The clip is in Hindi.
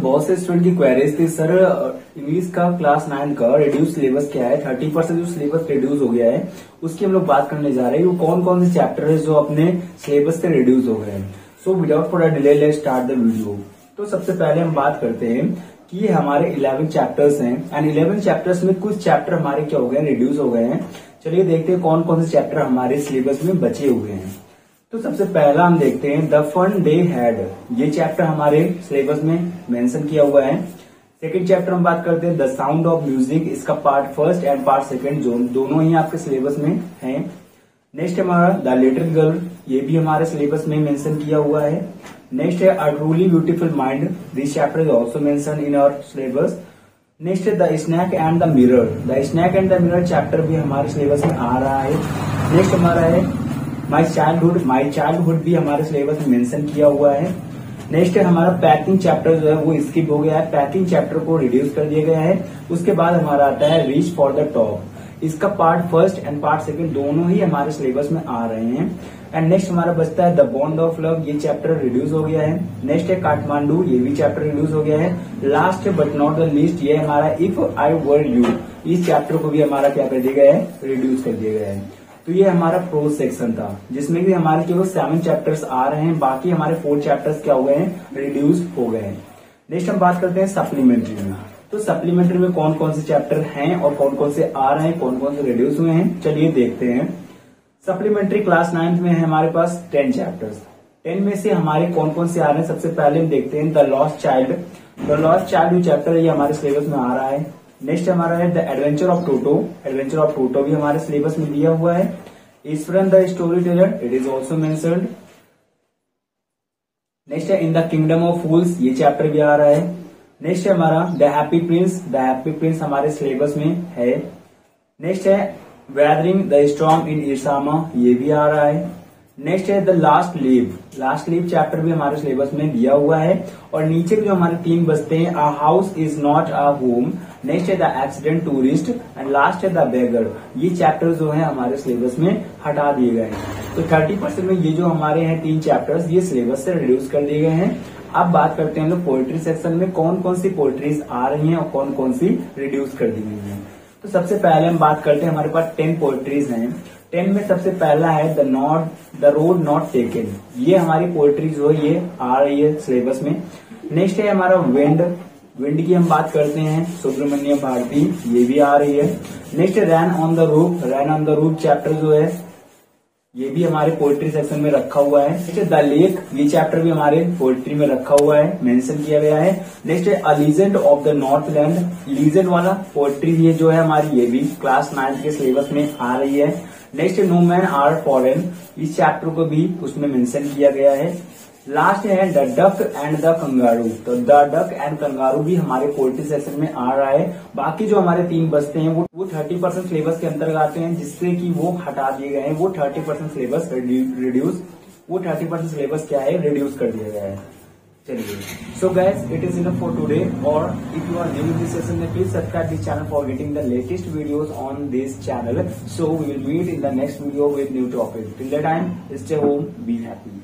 बहुत से स्टूडेंट की क्वेरीज थी, सर इंग्लिश का क्लास 9 का रिड्यूस सिलेबस क्या है, 30% जो सिलेबस रिड्यूस हो गया है उसकी हम लोग बात करने जा रहे हैं। वो कौन कौन से चैप्टर है जो अपने सिलेबस से रिड्यूस हो गए हैं। So without for delay let's start the video. तो सबसे पहले हम बात करते हैं कि ये हमारे 11 चैप्टर्स हैं एंड 11 चैप्टर्स में कुछ चैप्टर हमारे क्या हो गए, रिड्यूस हो गए हैं। चलिए देखते हैं कौन कौन से चैप्टर हमारे सिलेबस में बचे हुए हैं। तो सबसे पहला हम देखते हैं द फन डे हैड, ये चैप्टर हमारे सिलेबस में मेंशन किया हुआ है। सेकंड चैप्टर हम बात करते हैं द साउंड ऑफ म्यूजिक, इसका part first and part second दोनों ही आपके सिलेबस में है। नेक्स्ट हमारा द लिटिल गर्ल, ये भी हमारे सिलेबस में मेंशन किया हुआ है। नेक्स्ट है a truly beautiful mind, this chapter is also mention in our syllabus. Next है the snake and the mirror, the snake and the mirror chapter भी हमारे सिलेबस में आ रहा है। नेक्स्ट हमारा है माई चाइल्डहुड भी हमारे सिलेबस में मेंशन किया हुआ है। नेक्स्ट है हमारा पैकिंग चैप्टर जो है वो स्किप हो गया है, पैकिंग चैप्टर को रिड्यूस कर दिया गया है। उसके बाद हमारा आता है रीच फॉर द टॉप, इसका part first and part second दोनों ही हमारे सिलेबस में आ रहे हैं। एंड नेक्स्ट हमारा बचता है द बॉन्ड ऑफ लव, ये चैप्टर रिड्यूस हो गया है। नेक्स्ट है काठमांडू, ये भी चैप्टर रिड्यूस हो गया है। Last but not the least ये हमारा इफ आई वर यू, इस चैप्टर को भी हमारा क्या कर दिया गया है, रिड्यूस कर दिया गया है। तो ये हमारा प्रोज सेक्शन था जिसमें भी हमारे केवल 7 चैप्टर्स आ रहे हैं, बाकी हमारे 4 चैप्टर्स क्या हो गए हैं, रिड्यूस हो गए हैं। नेक्स्ट हम बात करते हैं सप्लीमेंट्री में। तो सप्लीमेंट्री में कौन कौन से चैप्टर हैं और कौन कौन से आ रहे हैं, कौन कौन से रिड्यूस हुए हैं, चलिए देखते हैं। सप्लीमेंट्री क्लास 9 में है हमारे पास 10 चैप्टर्स। 10 में से हमारे कौन कौन से आ रहे हैं, सबसे पहले हम देखते हैं the lost child. The lost child जो चैप्टर है ये हमारे सिलेबस में आ रहा है। नेक्स्ट हमारा है the adventure of Toto, adventure of Toto भी हमारे सिलेबस में दिया हुआ है। Eswaran the story teller, it is also mentioned. Next है इन द किंगडम ऑफ फूल्स, ये चैप्टर भी आ रहा है। नेक्स्ट है हमारा the happy Prince, the happy Prince हमारे सिलेबस में है। नेक्स्ट है वेदरिंग द स्टॉर्म इन इरसामा, ये भी आ रहा है। नेक्स्ट है द लास्ट लीव चैप्टर भी हमारे सिलेबस में दिया हुआ है। और नीचे जो हमारे 3 बचते हैं a house is not a home, next है the accident tourist and last है द बेगर, ये चैप्टर जो है हमारे सिलेबस में हटा दिए गए हैं। तो 30% में ये जो हमारे हैं 3 चैप्टर्स ये सिलेबस से रिड्यूस कर दिए गए हैं। अब बात करते हैं लोग पोएट्री सेक्शन में कौन कौन सी पोएट्रीज आ रही हैं और कौन कौन सी रिड्यूस कर दी गई हैं। तो सबसे पहले हम बात करते हैं, हमारे पास 10 पोएट्रीज हैं। 10 में सबसे पहला है द रोड नॉट टेकन, ये हमारी पोएट्री जो है ये आ रही है सिलेबस में। नेक्स्ट है हमारा विंड की हम बात करते हैं, सुब्रमण्यम भारती, ये भी आ रही है। नेक्स्ट है रैन ऑन द रूफ चैप्टर जो है ये भी हमारे पोएट्री सेक्शन में रखा हुआ है। नेक्स्ट है द लेक, ये चैप्टर भी हमारे पोएट्री में रखा हुआ है, मेंशन किया गया है। नेक्स्ट है a legend of the northland, legend वाला पोएट्री ये जो है हमारी ये भी क्लास 9 के सिलेबस में आ रही है। नेक्स्ट है नो मैन आर फॉरेन, इस चैप्टर को भी उसमें मेंशन किया गया है। लास्ट है the duck and the kangaroo, तो द डक एंड कंगारू भी हमारे पोएट्री सेक्शन में आ रहा है। बाकी जो हमारे 3 बचते हैं वो 30% सिलेबस के अंतर्गत आते हैं, जिससे कि वो हटा दिए गए हैं। वो 30% सिलेबस सिलेबस क्या है, रिड्यूस कर दिया गया है। चलिए, so guys it is enough for today, और if you are new in this session please subscribe this channel for getting the latest videos on this channel. So we will meet in the next video with new topic. Till that time stay home, be happy.